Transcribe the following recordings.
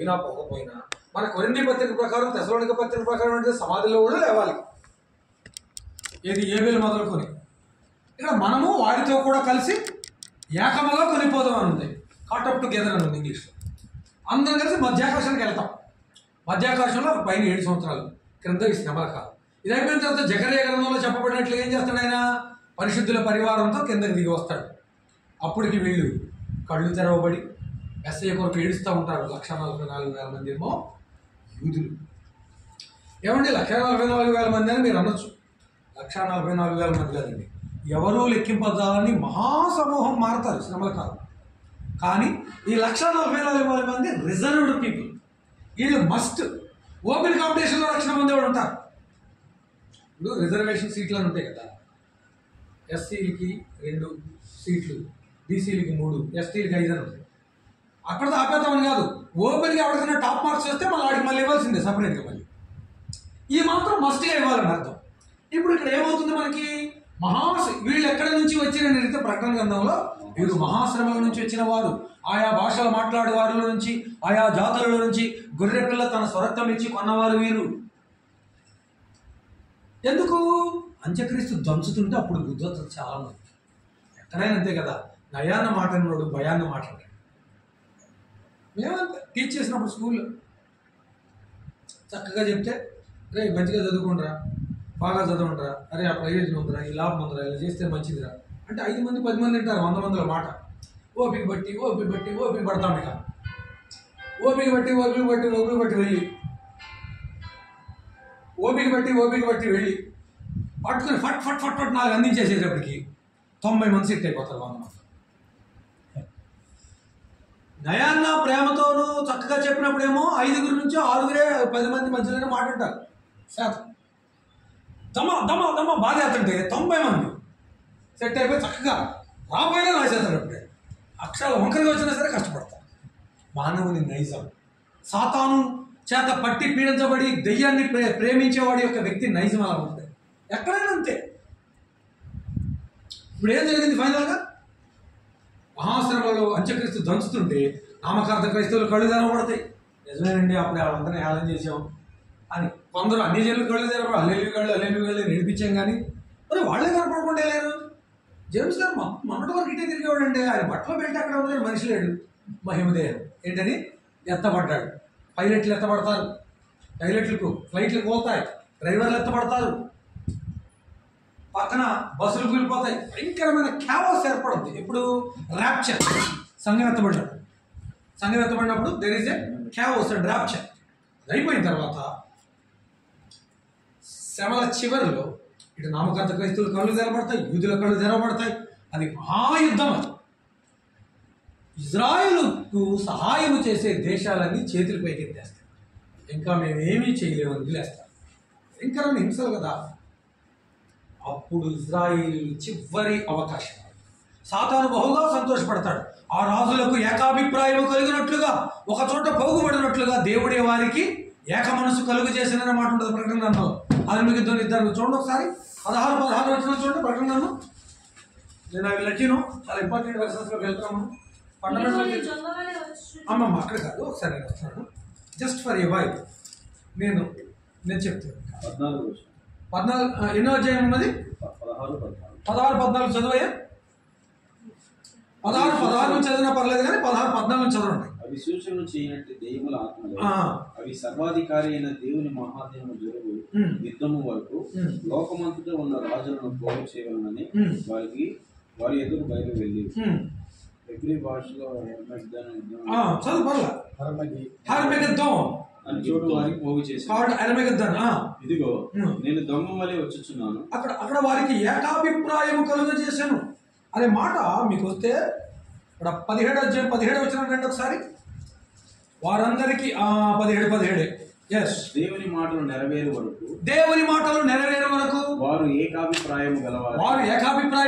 పోయినా పోకపోయినా మన కొరింథీ పత్రిక ప్రకారం, తెస్సలోనిక పత్రిక ప్రకారం అంటే సమాధిలో కూడా లేవాలి. ఏది ఏబేలు మొదలుకొని ఇక్కడ మనము వారితో కూడా కలిసి ఏకముగా కొనిపోదాం అని ఉంది. కాట్ అప్ టుగెదర్ అని ఉంది ఇంగ్లీష్లో. అందరం కలిసి మధ్యాకాశానికి వెళ్తాం. మధ్యాకాశంలో పైన 7 సంవత్సరాలు, క్రింద ఈ శ్రమల కాలం. ఇది అయిపోయిన తర్వాత జకర్యా గ్రంథంలో చెప్పబడినట్లు ఏం చేస్తాడు ఆయన? పరిశుద్ధుల పరివారంతో కిందకి దిగి వస్తాడు. అప్పటికి వీళ్ళు కళ్ళు తెరవబడి ఎస్ఐ కొరకు ఏడుస్తూ ఉంటారు. 144,000 మంది ఏమో యూదులు. ఏమండి 144,000 మంది అని మీరు అనొచ్చు. 144,000 మంది కాదండి, ఎవరూ లెక్కింపదాలని మహాసమూహం మారుతారు శ్రమల కాలం. కానీ ఈ 144,000 మంది రిజర్వ్డ్ పీపుల్. వీళ్ళు మస్ట్ ఓపెన్ కాంపిటీషన్లో 1,00,000 మంది కూడా ఉంటారు. ఇప్పుడు రిజర్వేషన్ సీట్లు అని ఉంటాయి కదా, ఎస్సీలకి 2 సీట్లు, బీసీలకి 3, ఎస్టీలకి 5 అని ఉంటాయి. అక్కడ ఆపేద్దామని కాదు, ఓపెన్గా ఎవరికైనా టాప్ మార్క్స్ వస్తే మళ్ళీ వాడికి మళ్ళీ ఇవ్వాల్సిందే సపరేట్గా. మళ్ళీ ఈ మాత్రం మస్ట్గా ఇవ్వాలని అర్థం. ఇప్పుడు ఇక్కడ ఏమవుతుంది మనకి? వీళ్ళు ఎక్కడి నుంచి వచ్చిన రీతి ప్రకటన గ్రంథంలో వీరు మహాశ్రమల నుంచి వచ్చిన వారు, ఆయా భాషలు మాట్లాడే వారిలో నుంచి, ఆయా జాతుల నుంచి గొర్రె పిల్ల తన స్వరక్తం ఇచ్చి కొన్నవారు వీరు. ఎందుకు? అంత్యక్రీస్తు దంచుతుంటే అప్పుడు బుద్ధి వస్తుంది చాలా మంది. ఎక్కడైనా అంతే కదా, నయాన్న మాట్లాడినోడు భయాన్న మాట్లాడాడు. మేమంతే టీచ్ చేసినప్పుడు స్కూల్లో చక్కగా చెప్తే, రే మంచిగా చదువుకుంటారా, బాగా చదవండిరా, అరే ఆ ప్రయోజనం ఉందిరా, ఈ లాభం ఉందిరా, ఇలా చేస్తే మంచిదిరా అంటే 5 మంది 10 మంది వింటారు, 100 మందిలో మాట. ఓపిక బట్టి పడతాం. ఇక ఓపిక బట్టి వెళ్ళి పట్టుకుని ఫట్ 4 అందించేసేటప్పటికి 90 మంది సెట్ అయిపోతారు 100 మంది. నయాన్న ప్రేమతోనూ చక్కగా చెప్పినప్పుడేమో 5 నుంచి 6 10 మంది మధ్యలోనే మాట్లాడతారు శాతం. దమ్మ బాధ అవుతుంటే 90 మంది సెట్ అయిపోయి చక్కగా రాబోయేలా రాసేస్తారు. అప్పుడే అక్షరాలు వంకరగా వచ్చినా సరే కష్టపడతారు. మానవుని నైజం, సాతాను చేత పట్టి పీడించబడి దెయ్యాన్ని ప్రేమించేవాడి యొక్క వ్యక్తి నైజం అలా ఉంటుంది. ఎక్కడైనా అంతే. ఇప్పుడు ఏం జరిగింది ఫైనల్గా? మహాశ్రమలో అంత్యక్రీస్తు దంచుతుంటే నామకార్థ క్రైస్తవులు కళ్ళు తెరవబడతాయి. నిజమేనండి, అప్పుడు వాళ్ళందరినీ హేళన చేసాం అని కొందరు అన్ని జనులు కళ్ళు తెరవబడి అల్లెలు నడిపించాం. కానీ మరి వాళ్ళే కనపడకుండా లేరు. జేమ్స్ గారు మొన్నటి వరకు ఇటే తిరిగేవాడండి, ఆయన బట్టలు పెట్టి అక్కడ ఉన్నాడు, మనిషి లేడు. మహిమదేహం ఏంటని ఎత్తబడ్డాడు. పైలట్లు ఎత్తబడతారు, ఫ్లైట్లు పోతాయి, డ్రైవర్లు ఎత్తబడతారు, పక్కన బస్సులు కూలిపోతాయి, భయంకరమైన క్యావోస్ ఏర్పడుతుంది. ఇప్పుడు ర్యాప్చర్, సంఘం ఎత్తబడినప్పుడు there is a chaos and rapture. అయిపోయిన తర్వాత శ్రమల చివరిలో ఇటు నామకార్థ క్రైస్తవుల కళ్ళు తెరబడతాయి, యూదుల కళ్ళు తెరవబడతాయి. అది మహాయుద్ధం. ఇజ్రాయేలుకు సహాయం చేసే దేశాలన్నీ చేతుల పైకి ఎత్తేస్తాయి. ఇంకా మేమేమీ చేయలేమని వదిలేస్తారు. భయంకరమైన హింసలు కదా. అప్పుడు ఇజ్రాయేలు చివరి అవకాశం. సాతాను బహుగా సంతోషపడతాడు. ఆ రాజులకు ఏకాభిప్రాయం కలిగినట్లుగా, ఒక చోట పోగుబడినట్లుగా దేవుడే వారికి ఏక మనసు కలుగు చేసిన మాట ఉంటుంది ప్రకటన గ్రంథంలో. అది మీకు ఇద్దరు చూడండి ఒకసారి, 16-16 వచ్చిన చూడండి ప్రకటన గ్రంథం. నేను అవి లెట్టిను చాలా ఇంపార్టెంట్ వర్సెస్లోకి వెళ్తున్నాము. అమ్మమ్మ అక్కడ కాదు, ఒకసారి నేను వస్తున్నాను జస్ట్ ఫర్ ఏ వైఫ్. నేను చెప్తాను 14 ఎన్నో అధ్యాయం ఉన్నది? 16-14 చదువయ్యా. 16 నుంచి చదివినా పర్లేదు కానీ 16-14 నుంచి చదవండి. అవి సూచనలు చేయనట్టు దెయ్యముల ఆత్మలు, అవి సర్వాధికారి అయిన దేవుని మహాదేవుని జరుగు యుద్ధము వరకు లోకమంతటా ఉన్న రాజులను పోగు చేయవలనని వారి ఎదురు బయలు వెళ్ళి ఎవ్రీ భాషలో ఇదిగో నేను దొంగ వలె వచ్చుచున్నాను. అక్కడ వారికి ఏకాభిప్రాయం కలుగ చేశాను అనే మాట మీకు వస్తే ఇక్కడ 17 అధ్యాయం 17 వచ్చిన రండి ఒకసారి. వారందరికీ 17 దేవుని మాటలు నెరవేరు వరకు వారు ఏకాభిప్రాయం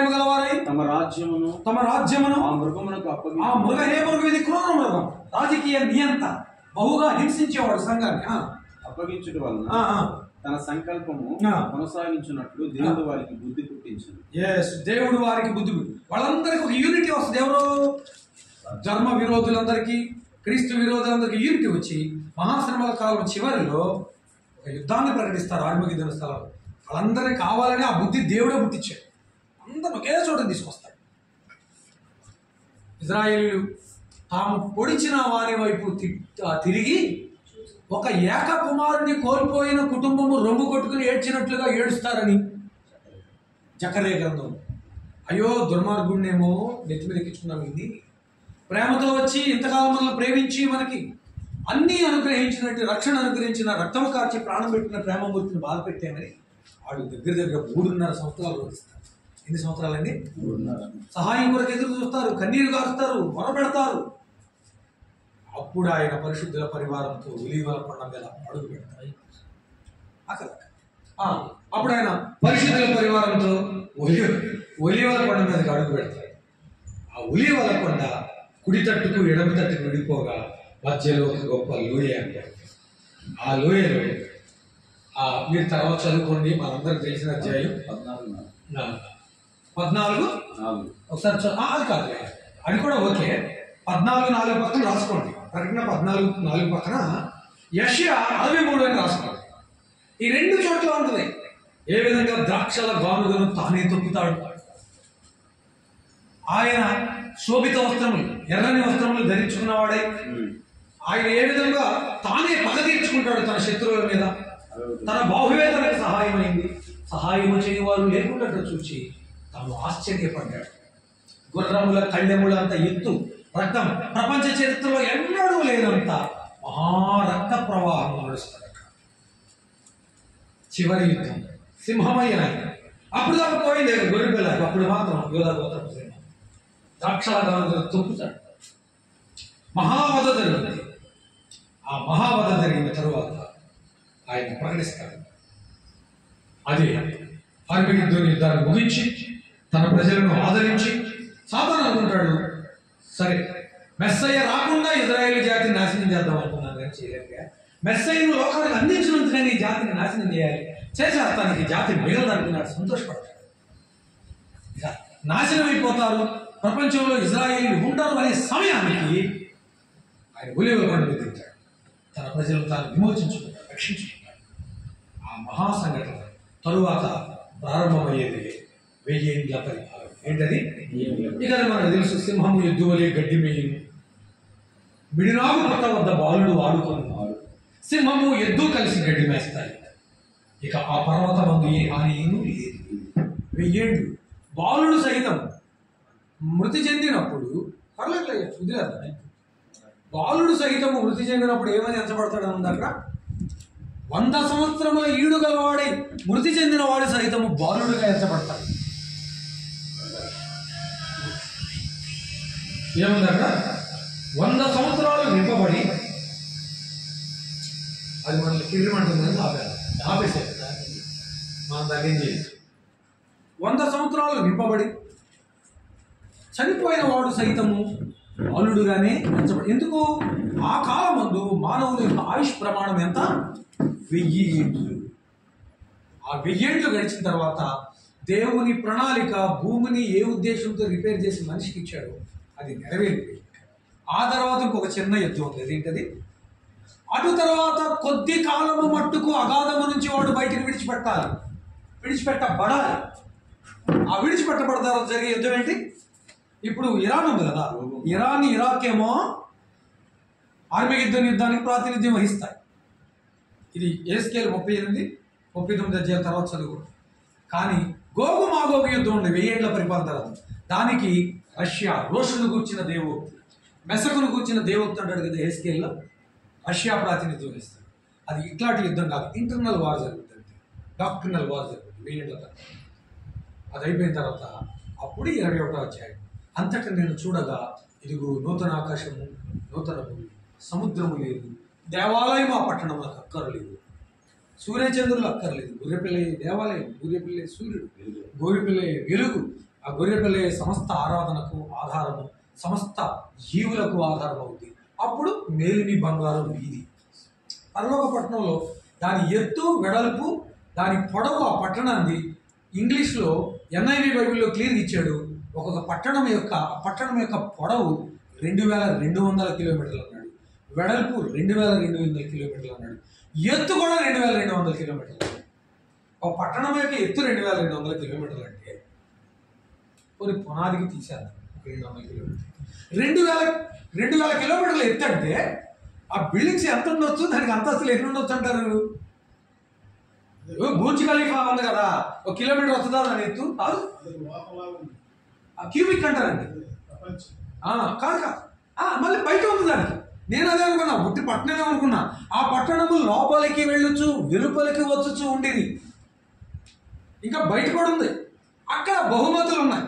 గలవారై తమ రాజ్యమును ఆ మృగమునకు ఏ మృగం? ఇది క్రూర మృగం, రాజకీయ నియంత, బహుగా హింసించేవాడు సంఘాన్ని. అప్పగించుట వలన తన సంకల్పము కొనసాగించినట్లు దేవుడు వారికి బుద్ధి పుట్టించింది. దేవుడు వారికి బుద్ధి, వాళ్ళందరికీ ఒక యూనిటీ వస్తుంది. ఎవరు? ధర్మ విరోధులందరికీ, క్రీస్తు విరోధులందరికీ యూనిటీ వచ్చి మహాశ్రమల కాలం చివరిలో ఒక యుద్ధాన్ని ప్రకటిస్తారు ఆర్మగిద్దరు స్థలం. వాళ్ళందరినీ కావాలని ఆ బుద్ధి దేవుడే పుట్టించాడు. అందరూ ఒకే చోట తీసుకొస్తాడు. ఇజ్రాయేలీలు తాము పొడిచిన వారి వైపు తిరిగి ఒక ఏక కుమారుని కోల్పోయిన కుటుంబము రొమ్ము కొట్టుకుని ఏడ్చినట్లుగా ఏడుస్తారని జకర్యా గ్రంథం. అయ్యో దుర్మార్గుడినేమో నెత్తి మీద ఎక్కించుకున్నాం. ఇది ప్రేమతో వచ్చి ఇంతకాలం మనల్ని ప్రేమించి మనకి అన్నీ అనుగ్రహించినట్టు రక్షణ అనుగ్రహించిన రక్తం కార్చి ప్రాణం పెట్టిన ప్రేమమూర్తిని బాధ పెట్టామని వాడు దగ్గర 3.5 సంవత్సరాలు రోధిస్తారు. ఎన్ని సంవత్సరాలండి? 3.5. సహాయం కొరకు ఎదురు చూస్తారు, కన్నీరు కారుస్తారు, మొరపెడతారు. అప్పుడు ఆయన పరిశుద్ధుల పరివారంతో ఒలీవల కొండ మీద అడుగు పెడతారు. అప్పుడు ఆయన పరిశుద్ధుల పరివారంతో ఒలీవల కొండ మీదకి అడుగు పెడతారు. ఆ ఒలీవల కొండ కుడి తట్టుకు ఎడమ తట్టుకు విడిపోగా మధ్యలో ఒక గొప్ప లోయ అంటారు. ఆ లోయలో మీరు తర్వాత చదువుకోండి, మనందరికి తెలిసిన అధ్యాయం 14 ఒకసారి అది కాదు, అది కూడా ఓకే. 14:4 పక్కన రాసుకోండి. ప్రకటన 14:4 పక్కన యెషయా 63 అని రాసుకోండి. ఈ 2 చోట్ల ఉంటుంది. ఏ విధంగా ద్రాక్షల గానుగను తానే తొక్కుతాడు. ఆయన శోభిత వస్త్రములు, ఎర్రని వస్త్రములు ధరించుకున్నవాడే ఆయన ఏ విధంగా తానే పగ తీర్చుకుంటాడు తన శత్రువుల మీద. తన బాహువే తనకు సహాయమైంది. సహాయము చేయవారు లేకుండా చూచి తాను ఆశ్చర్యపడ్డాడు. గుర్రముల కళ్ళెముల అంత ఎత్తు రక్తం ప్రపంచ చరిత్రలో ఎన్నడూ లేనంత మహారక్త ప్రవాహం నడుస్తాడు. చివరి యుద్ధం సింహమయ్య. అప్పుడు దాకా పోయింది గొర్రెపిల్ల. అప్పుడు మాత్రం యోధా గోత్రపు సింహం ద్రాక్షల గానుగను తొక్కుతాడు. మహావధ జరుగుతుంది. ఆ మహావధ జరిగిన తరువాత ఆయన ప్రకటిస్తాడు. అదే ఆర్మగెద్దోను యుద్ధాన్ని ముగించి తన ప్రజలను ఆదరించి సాతాను అనుకుంటాడు, సరే మెస్సయ్య రాకుండా ఇజ్రాయేల్ జాతిని నాశనం చేద్దాం అనుకున్నాను కానీ చేయలేక, మెస్సయ్యను లోకానికి అందించినందుకని ఈ జాతిని నాశనం చేయాలి, చేసేస్తానికి జాతి మిగలదనుకున్నాడు. సంతోషపడతాడు. నాశనం అయిపోతారు, ప్రపంచంలో ఇజ్రాయేలీలు ఉంటారు అనే సమయానికి ఆయన ఒలీవల కొండ మీద దిగుతాడు. తన ప్రజలను తాను విమోచించుకుంటాడు, రక్షించుకుంటాడు. ఆ మహాసంఘటన తరువాత ప్రారంభమయ్యేది 1000 ఏళ్ల పరిపాలన. ఏంటది? ఇక మనకు తెలుసు. సింహము ఎద్దు వలె గడ్డి మేయును, మిడినాగు పుట్ట వద్ద బాలుడు ఆడుకున్నారు. సింహము ఎద్దు కలిసి గడ్డి మేస్తాయి. ఇక ఆ పర్వతమందు ఏ హానిను లేదు. 1000 ఏళ్ళు బాలుడు సహితం మృతి చెందినప్పుడు పర్లేదు వదిలేద్దాం. బాలుడు సహితము మృతి చెందినప్పుడు ఏమని ఎంచబడతాడు ఉంది అక్కడ? 100 సంవత్సరముల ఈడు గలవాడై మృతి చెందిన వాడు సహితము బాలుడుగా ఎంచబడతాడు. ఏముంది అక్కడ? 100 సంవత్సరాలు నింపబడి, అది మనల్ని కిర్రిమంటుందని ఆపేసారు. మనం దాన్ని ఏం చేయలేదు. 100 సంవత్సరాలు నింపబడి చనిపోయిన వాడు సైతము బాలుడుగానే ఎంచబడి. ఎందుకు? ఆ కాలం ముందు మానవుల యొక్క ఆయుష్ ప్రమాణం ఎంత? 1000 ఏళ్ళు. ఆ 1000 ఏళ్ళు గడిచిన తర్వాత దేవుని ప్రణాళిక భూమిని ఏ ఉద్దేశంతో రిపేర్ చేసి మనిషికి ఇచ్చాడో అది నెరవేరింది. ఆ తర్వాత ఇంకొక చిన్న యుద్ధం ఉంది. ఏంటది? అటు తర్వాత కొద్ది కాలము మట్టుకు అగాధము నుంచి వాడు బయటికి విడిచిపెట్టబడాలి. ఆ విడిచిపెట్టబడతారు జరిగే యుద్ధం ఏంటి? ఇప్పుడు ఇరాన్ ఉంది కదా, ఇరాన్ ఇరాక్ ఏమో ఆర్మగెద్దోను యుద్ధానికి ప్రాతినిధ్యం వహిస్తాయి. ఇది ఎహెజ్కేలు 38-39 అధ్యాయాల తర్వాత చదువు. కానీ గోగు మాగోగు యుద్ధం ఉండే 1000 ఏళ్ల పరిపాలన తర్వాత. దానికి రష్యా రోషును కూర్చిన దేవోక్తి, మెసకును కూర్చిన దేవోక్తి అంటాడు కదా ఎహెజ్కేల్లో. రష్యా ప్రాతినిధ్యం వహిస్తాడు. అది ఇట్లాంటి యుద్ధం కాదు, ఇంటర్నల్ వార్ జరుగుతుంది, డాక్ట్రినల్ వార్ జరుగుతుంది 1000 ఏళ్ల తర్వాత. అది అయిపోయిన తర్వాత అప్పుడు 21వ అధ్యాయం. అంతటా నేను చూడగా ఇదిగో నూతన ఆకాశము నూతన భూమి, సముద్రము లేదు, దేవాలయం ఆ పట్టణంలో అక్కర్లేదు, సూర్యచంద్రులు అక్కర్లేదు. గొర్రెపిల్ల దేవాలయం, గొర్రెపిల్ల సూర్యుడు, గొర్రెపిల్ల వెలుగు. ఆ గొర్రెపిల్ల సమస్త ఆరాధనకు ఆధారము, సమస్త జీవులకు ఆధారం అవుతుంది. అప్పుడు మేలిమి బంగారం వీధి. పరలోక పట్టణంలో దాని ఎత్తు వెడల్పు దాని పొడవు, ఆ పట్టణాన్ని ఇంగ్లీష్లో NIV బైబిల్లో క్లియర్గా ఇచ్చాడు. ఒక్కొక్క పట్టణం యొక్క పొడవు 2200 కిలోమీటర్లు అన్నాడు. వెడల్పు 2200 కిలోమీటర్లు అన్నాడు. ఎత్తు కూడా 2200 కిలోమీటర్లు. ఒక పట్టణం యొక్క ఎత్తు 2200 కిలోమీటర్లు అంటే కొన్ని పునాదికి తీసేద్దాం 200 కిలోమీటర్లు. 2000 కిలోమీటర్లు ఎత్తు అంటే ఆ బిల్డింగ్స్ ఎంత ఉండొచ్చు, దానికి అంతస్తులు ఎన్ని ఉండొచ్చు అంటారు? బుర్జ్ ఖలీఫా ఉంది కదా, 1 కిలోమీటర్ వస్తుందా దాని ఎత్తు? కాదు, క్యూబిక్ అంటారండి. కాదు మళ్ళీ బయట ఉంది దానికి. నేను అదే అనుకున్నా, పుట్టి పట్టణమే అనుకున్నా. ఆ పట్టణము లోపలికి వెళ్ళొచ్చు, వెలుపలికి వచ్చుచు ఉండేది. ఇంకా బయట కూడా ఉంది. అక్కడ బహుమతులు ఉన్నాయి.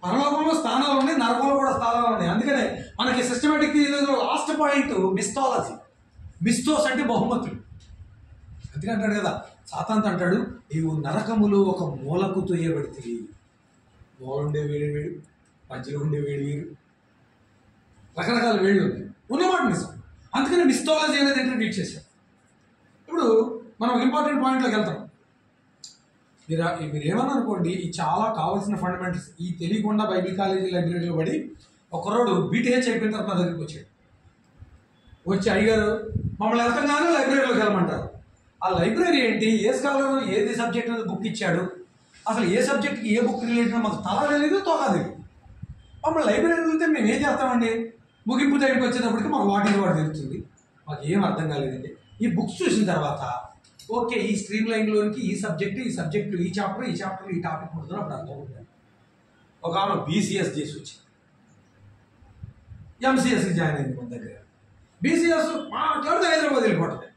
పరలోకంలో స్థానాలు ఉన్నాయి, నరకంలో కూడా స్థానాలు ఉన్నాయి. అందుకనే మనకి సిస్టమేటిక్ లాస్ట్ పాయింట్ మిస్టాలజీ. మిస్టోస్ అంటే బహుమతులు. అందుకే అంటాడు కదా, సాతాంతు అంటాడు, నీవు నరకములు ఒక మూలకు తొయ్యబడితే. మూల ఉండే వేడి వేడు, మధ్యలో ఉండే వేడి వేరు, రకరకాల వేళ్ళు ఉన్నాయి. ఉన్నమాట నిజం. అందుకని మిస్టాలజీ అనేది ఇంట్రడ్యూస్ చేశారు. ఇప్పుడు మనం ఇంపార్టెంట్ పాయింట్లోకి వెళ్తాం. మీరు ఏమన్నా అనుకోండి, ఈ చాలా కావాల్సిన ఫండమెంటల్స్ ఈ తెలియకుండా బైబిల్ కాలేజీ లైబ్రరీలో పడి ఒకరోడు బీటీహెచ్ అయిపోయిన తర్వాత నా దగ్గరికి వచ్చాడు. వచ్చి అడిగారు, మమ్మల్ని వెళ్తాగానే లైబ్రరీలోకి వెళ్ళమంటారు. ఆ లైబ్రరీ ఏంటి, ఏ స్కాలర్ ఏది సబ్జెక్ట్ అనేది బుక్ ఇచ్చాడు, అసలు ఏ సబ్జెక్ట్కి ఏ బుక్ రిలేటెడ్ మాకు తల తెలియదు, తోక తెలియదు. మమ్మల్ని లైబ్రరీ వెళ్తే మేము ఏం చేస్తామండి, ముగింపు దగ్గరికి వచ్చేటప్పటికి మాకు వాటికి వాడు తెలుస్తుంది. మాకు ఏం అర్థం కాలేదండి. ఈ బుక్స్ చూసిన తర్వాత ఓకే, ఈ స్ట్రీమ్ లైన్లోనికి ఈ సబ్జెక్టు ఈ చాప్టర్ ఈ టాపిక్ ఉంటుంది అప్పుడు అర్థం ఉంటుంది. ఒక ఆమె బీసీఎస్ చేసి వచ్చింది, ఎంసీఎస్కి జాయిన్ అయింది మన దగ్గర. బీసీఎస్ మాట్లాడితే హైదరాబాద్ వెళ్ళిపోతుంది.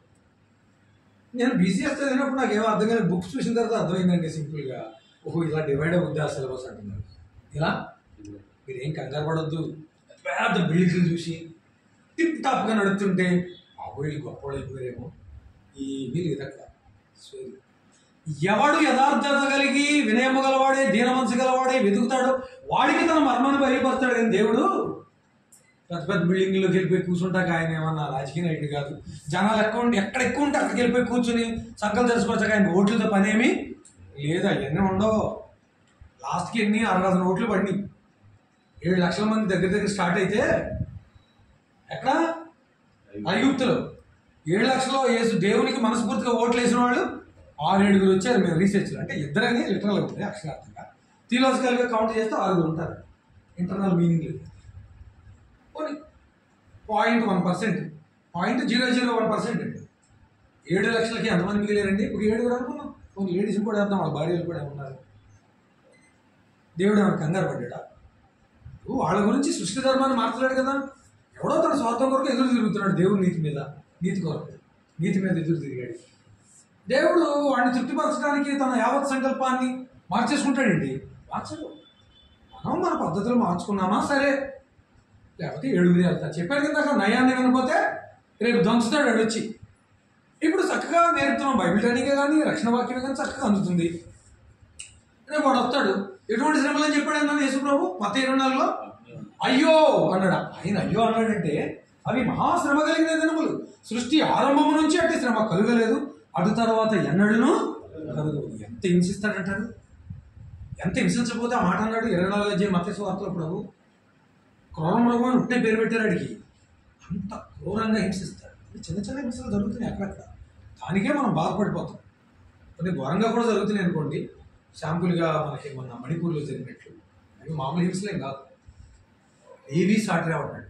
నేను బీసీఎస్ చదివినప్పుడు నాకు ఏమో అర్థం కాలేదు. బుక్స్ చూసిన తర్వాత అర్థమైందండి సింపుల్గా. ఓహో, ఇలా డివైడ్ అవుద్ది ఆ సిలబస్ అంటున్నారు. ఇలా మీరేం కంగారు పడొద్దు. పెద్ద బిల్డింగ్లు చూసి టిప్ టాప్గా నడుస్తుంటే వీళ్ళు గొప్పవాళ్ళు అయిపోయారేమో, ఈ వీళ్ళు ఇదక్కడ. సో ఎవడు యథార్థత కలిగి వినయము గలవాడే, దీన మనసు గలవాడే వెతుకుతాడో వాడికి తన మర్మాన్ని బయలుపరుస్తాడు. కానీ దేవుడు పెద్ద పెద్ద బిల్డింగ్లోకి వెళ్ళిపోయి కూర్చుంటాక ఆయన ఏమన్నా రాజకీయ నాయకుడు కాదు. జనాలు ఎక్కడ ఎక్కువ ఉంటే అక్కడికి వెళ్ళిపోయి కూర్చుని సంకలు తెలుసుకోవచ్చాక ఆయన ఓట్లతో పనేమి లేదు. అవన్నీ ఉండవు. లాస్ట్కి ఎన్ని 60,000 ఓట్లు పడినాయి. 7 లక్షల మంది దగ్గర స్టార్ట్ అయితే ఎక్కడ ఐగుప్తులో 7 లక్షలు వేసి దేవునికి మనస్ఫూర్తిగా ఓట్లు వేసిన వాళ్ళు 6-7 వచ్చారు. మేము రీసెర్చ్లో అంటే ఇద్దరని లిటరల్గా ఉంటుంది, అక్షరార్థంగా. థియలాజికల్గా కౌంట్ చేస్తే 6 ఉంటారు. ఇంటర్నల్ మీనింగ్ లేదు. 0.1%, 0.001% అండి. 7 లక్షలకి ఎంతమంది మిగిలేరండి? ఒక 7 అనుకున్నాం. కొన్ని లేడీస్ని కూడా వేద్దాం, వాళ్ళ భార్యలు కూడా ఉన్నారు. దేవుడు ఏమైనా కంగారు పడ్డా? వాళ్ళ గురించి సృష్టి ధర్మాన్ని మార్చలేడు కదా. ఎవడో తన స్వార్థం కొరకు ఎదురు తిరుగుతున్నాడు దేవుడు నీతి మీద, నీతి కొరకు నీతి మీద ఎదురు తిరిగాడు. దేవుడు వాడిని తృప్తిపరచడానికి తన యావత్ సంకల్పాన్ని మార్చేసుకుంటాడండి. మార్చడు. మనం మన పద్ధతులు మార్చుకున్నామా సరే, లేకపోతే 7 వెళ్తా. చెప్పాడు కదా, అక్కడ నయాన్ని వినకపోతే రేపు దంచుతాడు వాడు వచ్చి. ఇప్పుడు చక్కగా నేర్పుతున్నాం, బైబిల్ ట్రైనింగే కానీ రక్షణ వాక్యమే కానీ చక్కగా అందుతుంది. రేపు వాడు వస్తాడు, ఎటువంటి శ్రమలు అని చెప్పాడు అన్నాను యేసు ప్రభు మత్తయి 24లో. అయ్యో అన్నాడు. ఆయన అయ్యో అన్నాడంటే అవి మహాశ్రమ కలిగిన దినములు. సృష్టి ఆరంభము నుంచి అంటే శ్రమ కలుగలేదు, అటు తర్వాత ఎన్నడూనూ కలుగు. ఎంత హింసిస్తాడంటాడు. ఎంత హింసించకపోతే ఆ మాట అన్నాడు 24వ అధ్యాయం మత్తయి సువార్తలో ప్రభు. క్రూర మృగం అని ఉంటే పేరు పెట్టారు అడిగి. అంత క్రూరంగా హింసిస్తాడు. చిన్న చిన్న హింసలు జరుగుతున్నాయి అక్కడక్కడ. దానికే మనం బాధపడిపోతాం. కొన్ని ఘోరంగా కూడా జరుగుతున్నాయి అనుకోండి. శాంపుల్గా మనకి మొన్న మణిపూర్లో జరిగినట్లు. అవి మామూలు హింసలేం కాదు. ఏవీ సాటి రావట్లేదు.